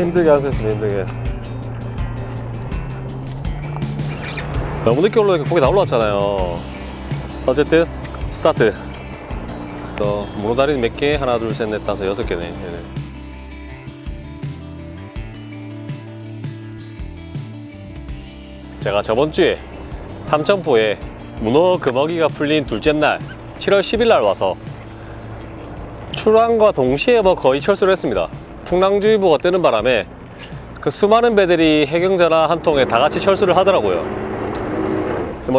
힘들게 하고 있습니다. 힘들게. 너무 늦게 올라오니까 고기 다 올라왔잖아요. 어쨌든 스타트. 문어다리 몇 개? 하나 둘 셋 넷 다섯 여섯 개네. 제가 저번 주에 삼천포에 문어 금어기가 풀린 둘째 날 7월 10일 날 와서 출항과 동시에 거의 철수를 했습니다. 풍랑주의보가 뜨는 바람에 그 수많은 배들이 해경전화 한 통에 다 같이 철수를 하더라고요.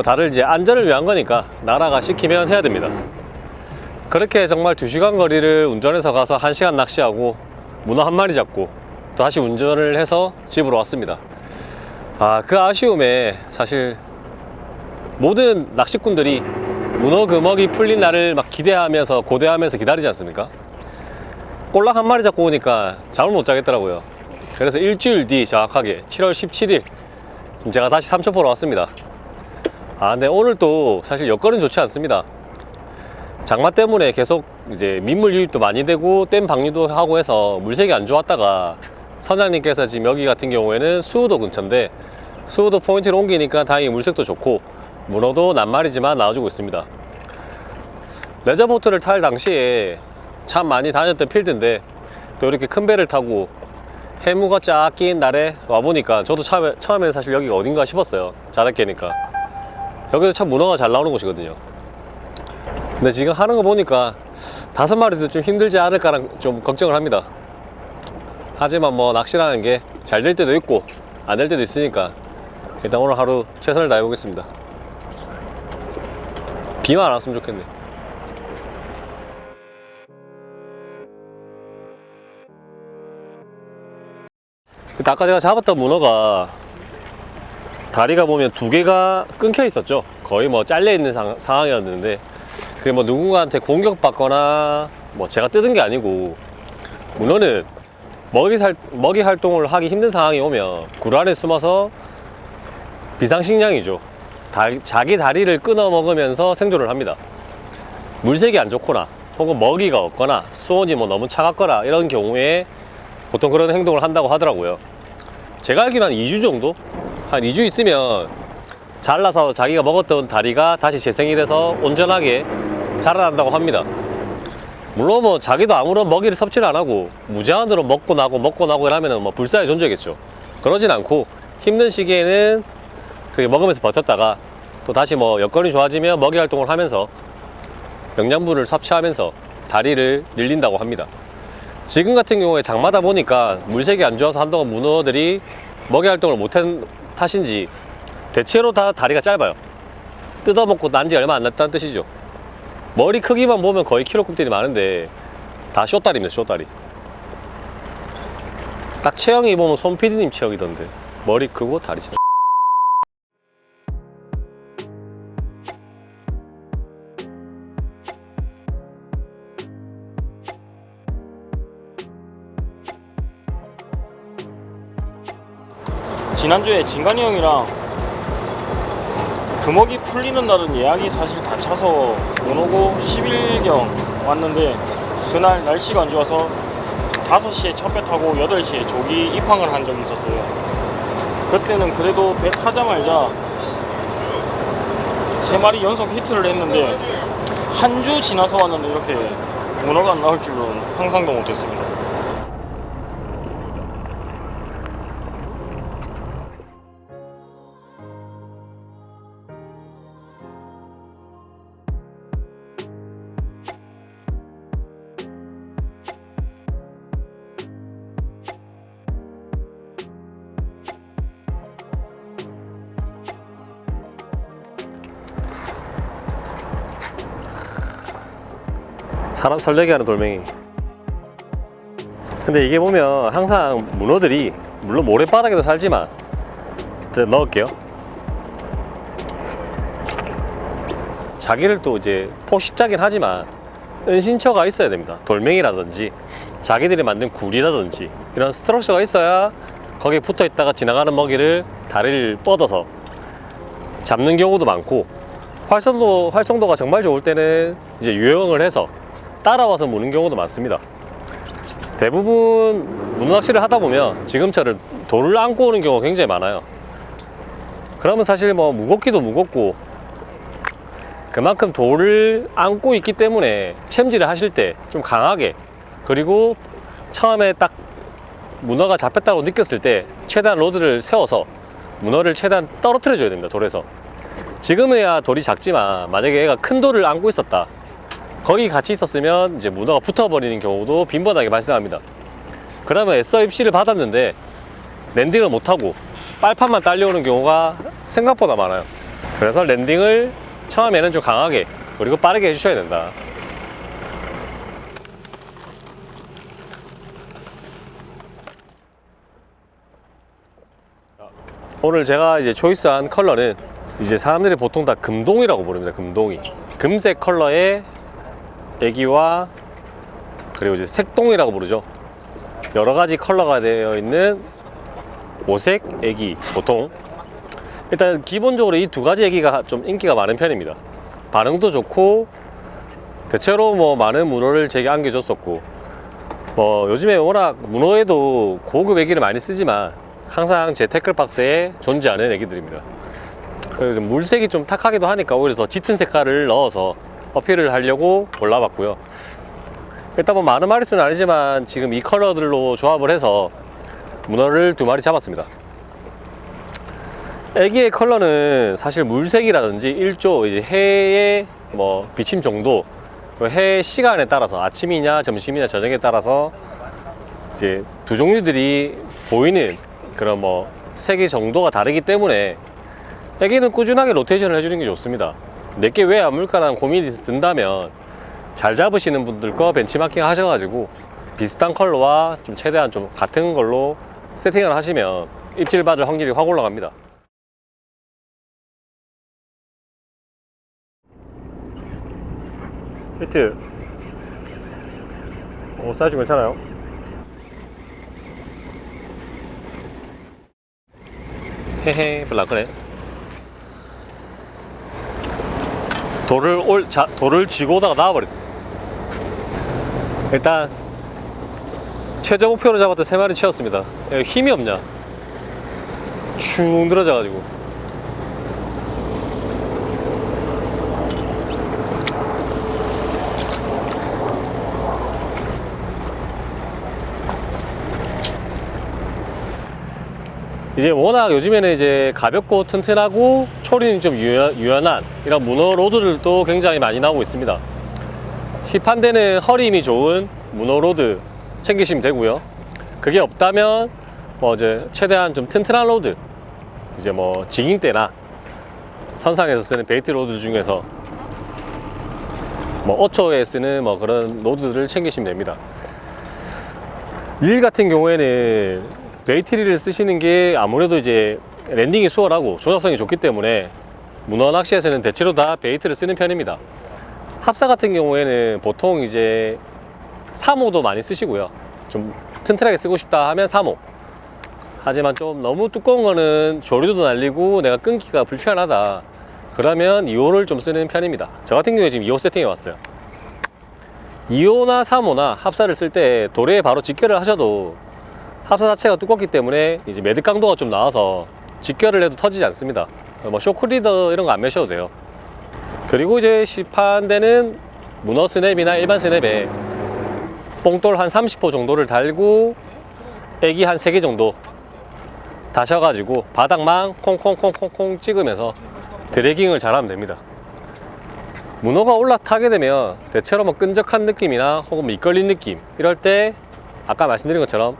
다들 이제 안전을 위한 거니까 나라가 시키면 해야 됩니다. 그렇게 정말 2시간 거리를 운전해서 가서 1시간 낚시하고 문어 한 마리 잡고 또 다시 운전을 해서 집으로 왔습니다. 그 아쉬움에 사실 모든 낚시꾼들이 문어 금어기 풀린 날을 막 기대하면서 고대하면서 기다리지 않습니까? 꼴랑 한 마리 잡고 오니까 잠을 못 자겠더라고요. 그래서 일주일 뒤 정확하게 7월 17일 지금 제가 다시 삼천포로 왔습니다. 근데 오늘 또 사실 여건은 좋지 않습니다. 장마 때문에 계속 이제 민물 유입도 많이 되고 댐 방류도 하고 해서 물색이 안 좋았다가 선장님께서 지금 여기 같은 경우에는 수우도 근처인데 수우도 포인트를 옮기니까 다행히 물색도 좋고 문어도 낱마리지만 나와주고 있습니다. 레저보트를 탈 당시에 참 많이 다녔던 필드인데 또 이렇게 큰 배를 타고 해무가 쫙 낀 날에 와보니까 저도 처음에 사실 여기가 어딘가 싶었어요. 자닷개니까. 여기도 참 문어가 잘 나오는 곳이거든요. 근데 지금 하는 거 보니까 5마리도 좀 힘들지 않을까라는 좀 걱정을 합니다. 하지만 낚시라는 게 잘 될 때도 있고 안 될 때도 있으니까 일단 오늘 하루 최선을 다해 보겠습니다. 비만 안 왔으면 좋겠네. 아까 제가 잡았던 문어가 다리가 보면 2개가 끊겨 있었죠. 거의 잘려 있는 상황이었는데 그게 누군가한테 공격받거나 제가 뜯은 게 아니고 문어는 먹이 활동을 하기 힘든 상황이 오면 굴 안에 숨어서 비상식량이죠. 자기 다리를 끊어 먹으면서 생존을 합니다. 물색이 안 좋거나 혹은 먹이가 없거나 수온이 너무 차갑거나 이런 경우에 보통 그런 행동을 한다고 하더라고요. 제가 알기로는 한 2주 정도? 한 2주 있으면 잘라서 자기가 먹었던 다리가 다시 재생이 돼서 온전하게 자라난다고 합니다. 물론 자기도 아무런 먹이를 섭취를 안 하고 무제한으로 먹고 나고 이러면 불사의 존재겠죠. 그러진 않고 힘든 시기에는 그게 먹으면서 버텼다가 또 다시 여건이 좋아지면 먹이 활동을 하면서 영양분을 섭취하면서 다리를 늘린다고 합니다. 지금 같은 경우에 장마다 보니까 물색이 안 좋아서 한동안 문어들이 먹이 활동을 못한 탓인지 대체로 다 다리가 짧아요. 뜯어먹고 난 지 얼마 안 됐다는 뜻이죠. 머리 크기만 보면 거의 키로급들이 많은데 다 쇼다리입니다. 쇼다리. 딱 체형이 보면 손 PD님 체형이던데 머리 크고 다리 짧아. 지난주에 진관이 형이랑 금어기 풀리는 날은 예약이 사실 다 차서 못 오고 10일경 왔는데 그날 날씨가 안 좋아서 5시에 첫 배 타고 8시에 조기 입항을 한 적이 있었어요. 그때는 그래도 배 타자마자 3마리 연속 히트를 했는데 한 주 지나서 왔는데 이렇게 문어가 안 나올 줄은 상상도 못했습니다. 사람 설레게 하는 돌멩이. 근데 이게 보면 항상 문어들이 물론 모래바닥에도 살지만 넣을게요. 자기를 또 이제 포식자긴 하지만 은신처가 있어야 됩니다. 돌멩이라든지 자기들이 만든 굴이라든지 이런 스트럭처가 있어야 거기에 붙어 있다가 지나가는 먹이를 다리를 뻗어서 잡는 경우도 많고, 활성도가 정말 좋을 때는 이제 유형을 해서 따라와서 무는 경우도 많습니다. 대부분 문어 낚시를 하다 보면 지금처럼 돌을 안고 오는 경우가 굉장히 많아요. 그러면 사실 뭐 무겁기도 무겁고 그만큼 돌을 안고 있기 때문에 챔질을 하실 때 좀 강하게, 그리고 처음에 딱 문어가 잡혔다고 느꼈을 때 최대한 로드를 세워서 문어를 최대한 떨어뜨려 줘야 됩니다. 돌에서. 지금은 돌이 작지만 만약에 얘가 큰 돌을 안고 있었다, 거기 같이 있었으면 이제 문어가 붙어버리는 경우도 빈번하게 발생합니다. 그러면 애써 입시를 받았는데 랜딩을 못하고 빨판만 딸려오는 경우가 생각보다 많아요. 그래서 랜딩을 처음에는 좀 강하게 그리고 빠르게 해주셔야 된다. 오늘 제가 이제 초이스한 컬러는 이제 사람들이 보통 다 금동이라고 부릅니다. 금동이. 금색 컬러의 애기와 그리고 이제 색동이라고 부르죠. 여러 가지 컬러가 되어 있는 오색 애기, 보통. 일단 기본적으로 이 두 가지 애기가 좀 인기가 많은 편입니다. 반응도 좋고 대체로 뭐 많은 문어를 제게 안겨줬었고, 뭐 요즘에 워낙 문어에도 고급 애기를 많이 쓰지만 항상 제 태클박스에 존재하는 애기들입니다. 그래서 물색이 좀 탁하기도 하니까 오히려 더 짙은 색깔을 넣어서 어필을 하려고 골라봤고요. 일단 뭐 많은 마리수는 아니지만 지금 이 컬러들로 조합을 해서 문어를 2마리 잡았습니다. 애기의 컬러는 사실 물색이라든지 일조, 이제 해의 뭐 비침 정도, 해 시간에 따라서 아침이냐 점심이냐 저녁에 따라서 이제 두 종류들이 보이는 그런 뭐 색의 정도가 다르기 때문에 애기는 꾸준하게 로테이션을 해주는 게 좋습니다. 내게 왜 안 물까라는 고민이 든다면 잘 잡으시는 분들 거 벤치마킹 하셔가지고 비슷한 컬러와 좀 최대한 좀 같은 걸로 세팅을 하시면 입질 받을 확률이 확 올라갑니다. 히트. 사이즈 괜찮아요? 헤헤, 별로 안 크네. 돌을 쥐고 오다가 나와버렸다. 일단 최저 목표로 잡았던 3마리 채웠습니다. 힘이 없냐, 축 늘어져가지고. 이제 워낙 요즘에는 이제 가볍고 튼튼하고 초리는 좀 유연한 이런 문어 로드들도 굉장히 많이 나오고 있습니다. 시판되는 허리 힘이 좋은 문어 로드 챙기시면 되고요. 그게 없다면 뭐 이제 최대한 좀 튼튼한 로드, 이제 뭐 징잉대나 선상에서 쓰는 베이트 로드 중에서 뭐 어초에 쓰는 뭐 그런 로드들을 챙기시면 됩니다. 릴 같은 경우에는 베이트리를 쓰시는 게 아무래도 이제 랜딩이 수월하고 조작성이 좋기 때문에 문어 낚시에서는 대체로 다 베이트를 쓰는 편입니다. 합사 같은 경우에는 보통 이제 3호도 많이 쓰시고요. 좀 튼튼하게 쓰고 싶다 하면 3호. 하지만 좀 너무 두꺼운 거는 조류도 날리고 내가 끊기가 불편하다 그러면 2호를 좀 쓰는 편입니다. 저 같은 경우에 지금 2호 세팅해 왔어요. 2호나 3호나 합사를 쓸 때 도래에 바로 직결을 하셔도 합사 자체가 두껍기 때문에 이제 매듭 강도가 좀 나와서 직결을 해도 터지지 않습니다. 뭐 쇼크리더 이런 거 안 매셔도 돼요. 그리고 이제 시판되는 문어 스냅이나 일반 스냅에 뽕돌 한 30호 정도를 달고 애기 한 3개 정도 다셔가지고 바닥만 콩콩콩콩콩 찍으면서 드래깅을 잘하면 됩니다. 문어가 올라타게 되면 대체로 뭐 끈적한 느낌이나 혹은 미끌린 느낌 이럴 때 아까 말씀드린 것처럼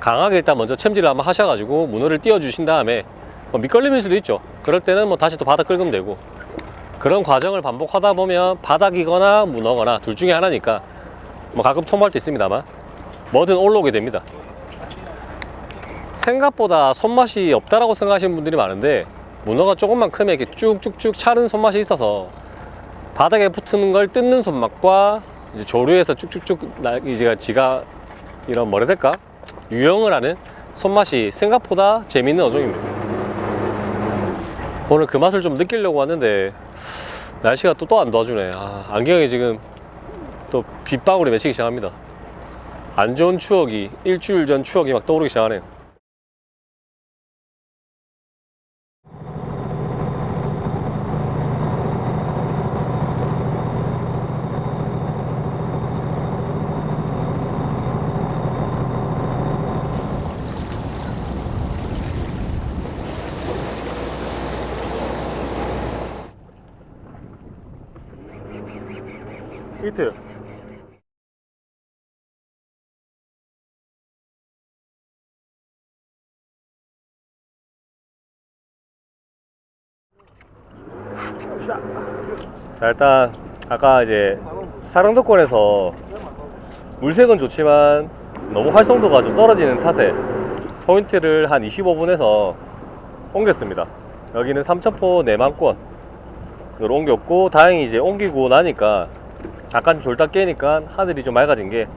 강하게 일단 먼저 챔질을 한번 하셔가지고 문어를 띄워주신 다음에 뭐 밑걸림일 수도 있죠. 그럴 때는 뭐 다시 또 바닥 긁으면 되고, 그런 과정을 반복하다 보면 바닥이거나 문어거나 둘 중에 하나니까 뭐 가끔 통보할 때 있습니다만 뭐든 올라오게 됩니다. 생각보다 손맛이 없다라고 생각하시는 분들이 많은데 문어가 조금만 크면 이렇게 쭉쭉쭉 차는 손맛이 있어서 바닥에 붙는 걸 뜯는 손맛과 이제 조류에서 쭉쭉쭉 이제 지가 이런 뭐라 해야 될까? 유형을 하는 손맛이 생각보다 재밌는 어종입니다. 오늘 그 맛을 좀 느끼려고 왔는데 날씨가 또 안 도와주네. 안경이 지금 또 빗방울이 맺히기 시작합니다. 안 좋은 추억이, 일주일 전 추억이 막 떠오르기 시작하네요. 히트. 자, 일단 아까 이제 사령도권에서 물색은 좋지만 너무 활성도가 좀 떨어지는 탓에 포인트를 한 25분에서 옮겼습니다. 여기는 삼천포 내만권으로 옮겼고, 다행히 이제 옮기고 나니까 약간 졸다 깨니까 하늘이 좀 맑아진 게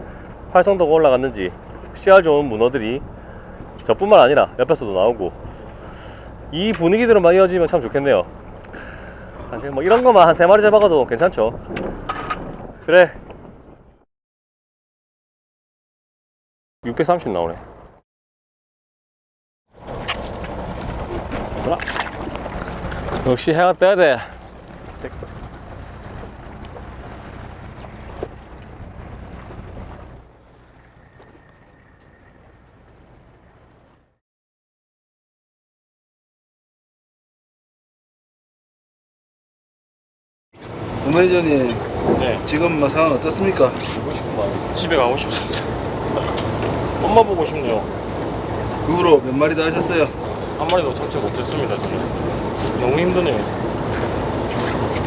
활성도가 올라갔는지 씨알 좋은 문어들이 저뿐만 아니라 옆에서도 나오고, 이 분위기들만 이어지면 참 좋겠네요. 사실 뭐 이런 거만 한 3마리 잡아가도 괜찮죠. 그래, 630 나오네. 돌아. 역시 해가 떠야 돼. 매니저님 네. 지금 뭐 상황 어떻습니까? 보고 싶구만. 집에 가고 싶습니다. 엄마 보고 싶네요. 그 후로 몇 마리 더 하셨어요? 한 마리도 잡지 못했습니다. 저는 너무 힘드네요.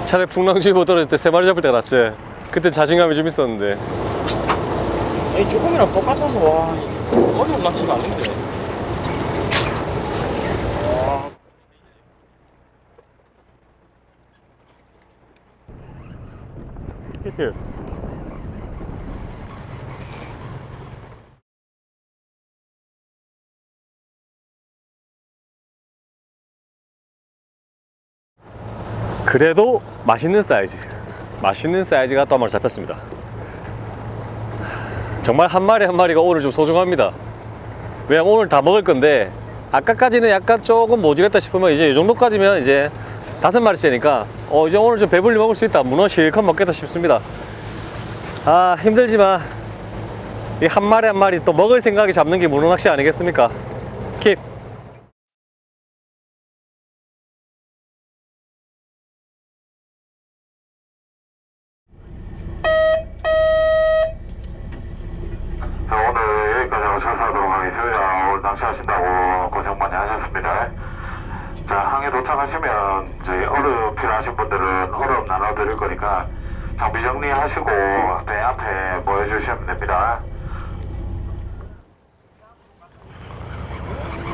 차라리 풍랑주의보 떨어질 때 3마리 잡을 때가 낫지. 그때 자신감이 좀 있었는데. 아니 조금이랑 똑같아서 와 어려운 낚시가 아닌데. 와. 히트. 그래도 맛있는 사이즈, 맛있는 사이즈가 또 한 마리 잡혔습니다. 정말 한 마리 한 마리가 오늘 좀 소중합니다. 왜냐면 오늘 다 먹을 건데, 아까까지는 약간 조금 모질했다 싶으면 이제 이 정도까지면 이제 5마리째니까 이제 오늘 좀 배불리 먹을 수 있다, 문어 실컷 먹겠다 싶습니다. 아, 힘들지만 이 한 마리 한 마리 또 먹을 생각이 잡는 게 문어 낚시 아니겠습니까? 킵. 자, 오늘 여기까지 하고 철수하도록 하겠습니다. 오늘 낚시하신다고 고생 많이 하셨습니다. 자, 항에 도착하시면 저희 얼음 필요하신 분들은 얼음 나눠드릴 거니까 장비 정리하시고 배 앞에 모여주시면 됩니다.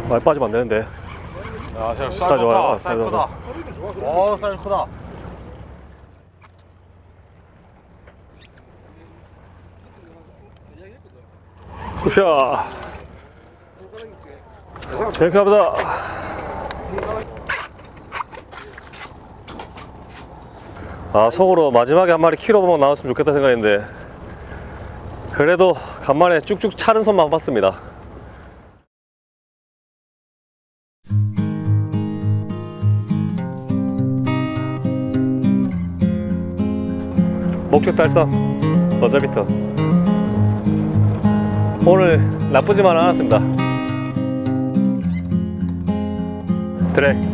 많이 빠지면 안 되는데. 야, 저 사 좋아요. 사 좋아. 사이즈 크다. 굿샷. 생각보다. 아, 속으로 마지막에 한 마리 키로만 나왔으면 좋겠다 생각했는데, 그래도 간만에 쭉쭉 차는 손만 봤습니다. 목적 달성. 버저비터. 오늘 나쁘지만 않았습니다. 드랙.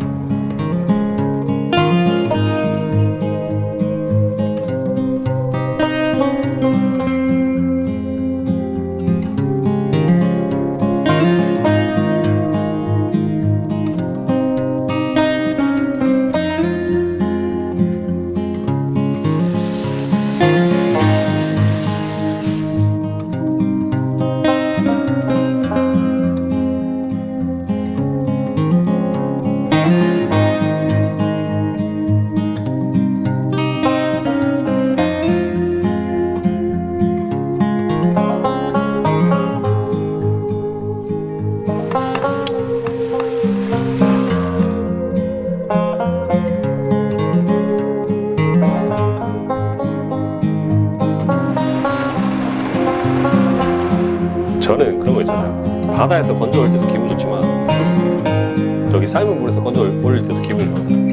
바다에서 건져 올 때도 기분 좋지만 여기 삶은 물에서 건져 올릴 때도 기분이 좋아요.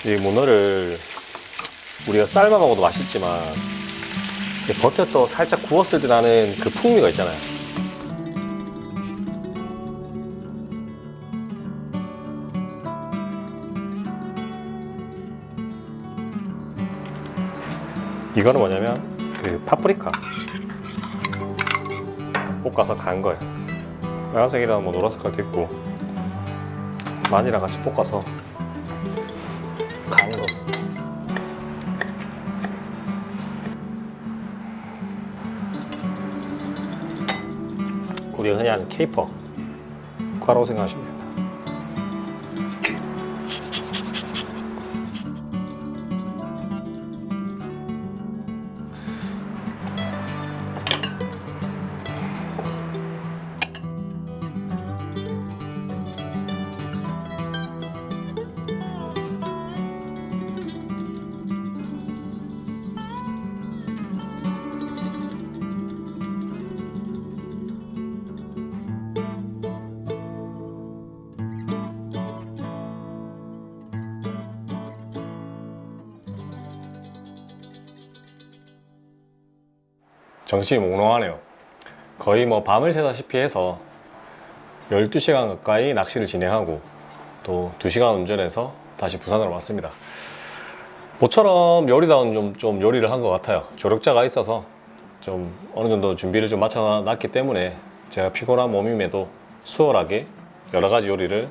이 문어를 우리가 삶아 먹어도 맛있지만 버터 살짝 구웠을 때 나는 그 풍미가 있잖아요. 이거는 뭐냐면 그 파프리카 볶아서 간 거예요. 빨간색이랑 뭐 노란색깔도 있고 마늘이랑 같이 볶아서 간 거. 우리가 흔히 아는 케이퍼 과라고 생각하시면 됩니다. 정신이 몽롱하네요. 거의 뭐 밤을 새다시피 해서 12시간 가까이 낚시를 진행하고 또 2시간 운전해서 다시 부산으로 왔습니다. 모처럼 요리다운 좀 요리를 한 것 같아요. 조력자가 있어서 좀 어느 정도 준비를 좀 맞춰놨기 때문에 제가 피곤한 몸임에도 수월하게 여러 가지 요리를,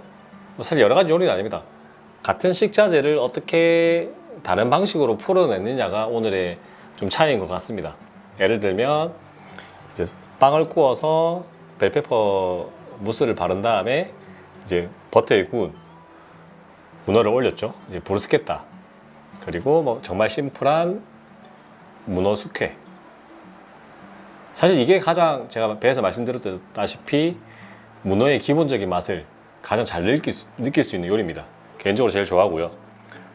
사실 여러 가지 요리는 아닙니다. 같은 식자재를 어떻게 다른 방식으로 풀어내느냐가 오늘의 좀 차이인 것 같습니다. 예를 들면 이제 빵을 구워서 벨페퍼 무스를 바른 다음에 이제 버터에 구운 문어를 올렸죠. 이제 브루스케타, 그리고 뭐 정말 심플한 문어 숙회. 사실 이게 가장 제가 배에서 말씀드렸다시피 문어의 기본적인 맛을 가장 잘 느낄 수 있는 요리입니다. 개인적으로 제일 좋아하고요.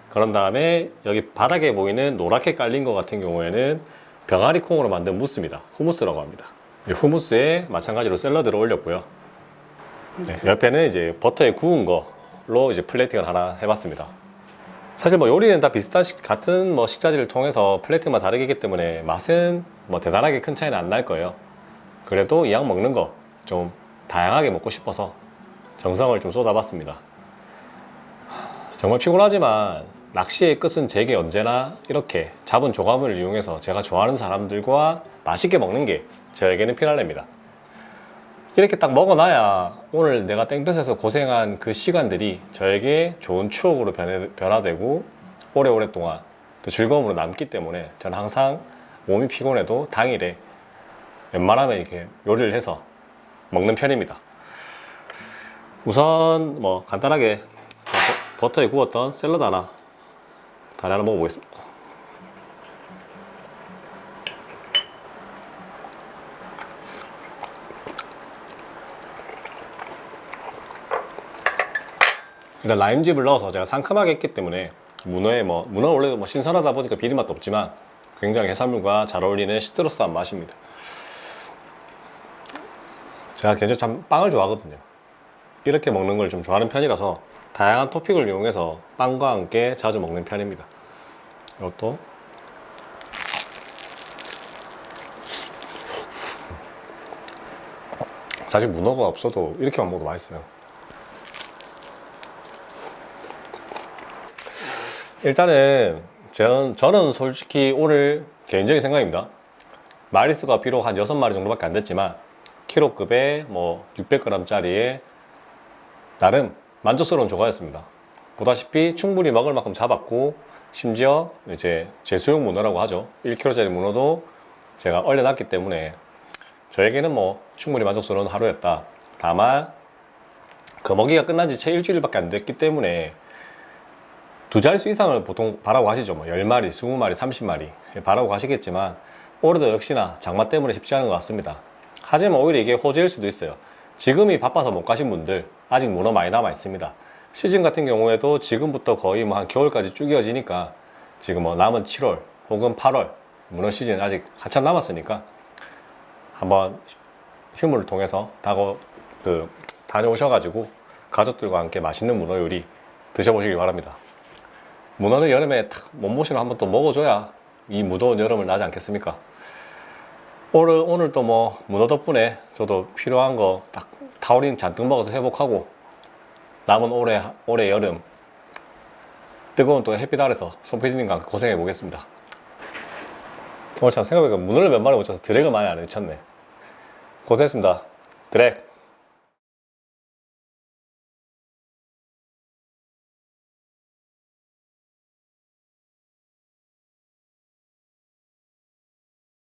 그런 다음에 여기 바닥에 보이는 노랗게 깔린 것 같은 경우에는 병아리 콩으로 만든 무스입니다. 후무스라고 합니다. 이 후무스에 마찬가지로 샐러드를 올렸고요. 네, 옆에는 이제 버터에 구운 거로 이제 플레이팅을 하나 해봤습니다. 사실 뭐 요리는 다 같은 뭐 식자재를 통해서 플레이팅만 다르기 때문에 맛은 뭐 대단하게 큰 차이는 안 날 거예요. 그래도 이왕 먹는 거 좀 다양하게 먹고 싶어서 정성을 좀 쏟아봤습니다. 정말 피곤하지만 낚시의 끝은 제게 언제나 이렇게 잡은 조과물을 이용해서 제가 좋아하는 사람들과 맛있게 먹는 게 저에게는 피날레입니다. 이렇게 딱 먹어놔야 오늘 내가 땡볕에서 고생한 그 시간들이 저에게 좋은 추억으로 변화되고 오래오랫동안 또 즐거움으로 남기 때문에 저는 항상 몸이 피곤해도 당일에 웬만하면 이렇게 요리를 해서 먹는 편입니다. 우선 뭐 간단하게 버터에 구웠던 샐러드 다리 하나 먹어보겠습니다. 일단 라임즙을 넣어서 제가 상큼하게 했기 때문에 문어 원래 뭐 신선하다 보니까 비린맛도 없지만 굉장히 해산물과 잘 어울리는 시트러스한 맛입니다. 제가 개인적으로 참 빵을 좋아하거든요. 이렇게 먹는 걸 좀 좋아하는 편이라서 다양한 토핑을 이용해서 빵과 함께 자주 먹는 편입니다. 이것도 사실 문어가 없어도 이렇게만 먹어도 맛있어요. 일단은 저는 솔직히 오늘 개인적인 생각입니다. 마리수가 비록 한 6마리 정도밖에 안 됐지만 키로급의 뭐 600g짜리에 나름 만족스러운 조과였습니다. 보다시피 충분히 먹을 만큼 잡았고, 심지어 이제 제수용 문어라고 하죠. 1kg짜리 문어도 제가 얼려놨기 때문에 저에게는 뭐 충분히 만족스러운 하루였다. 다만 그 먹이가 끝난 지 채 일주일밖에 안 됐기 때문에 두 자릿수 이상을 보통 바라고 하시죠. 뭐 10마리, 20마리, 30마리 바라고 가시겠지만 올해도 역시나 장마 때문에 쉽지 않은 것 같습니다. 하지만 오히려 이게 호재일 수도 있어요. 지금이 바빠서 못 가신 분들 아직 문어 많이 남아 있습니다. 시즌 같은 경우에도 지금부터 거의 뭐 한 겨울까지 쭉 이어지니까 지금 뭐 남은 7월 혹은 8월 문어 시즌 아직 한참 남았으니까 한번 휴무를 통해서 다녀오셔가지고 가족들과 함께 맛있는 문어 요리 드셔보시길 바랍니다. 문어는 여름에 딱 몸보신을 한번 또 먹어줘야 이 무더운 여름을 나지 않겠습니까? 오늘 또 뭐 문어 덕분에 저도 필요한 거 딱 타우린 잔뜩 먹어서 회복하고 남은 올해 여름 뜨거운 또 햇빛 아래서 손PD님과 함께 고생해 보겠습니다. 오늘 참 생각해보니까 문어를 몇 마리 못 쳐서 드랙을 많이 안 해쳤네. 고생했습니다. 드랙.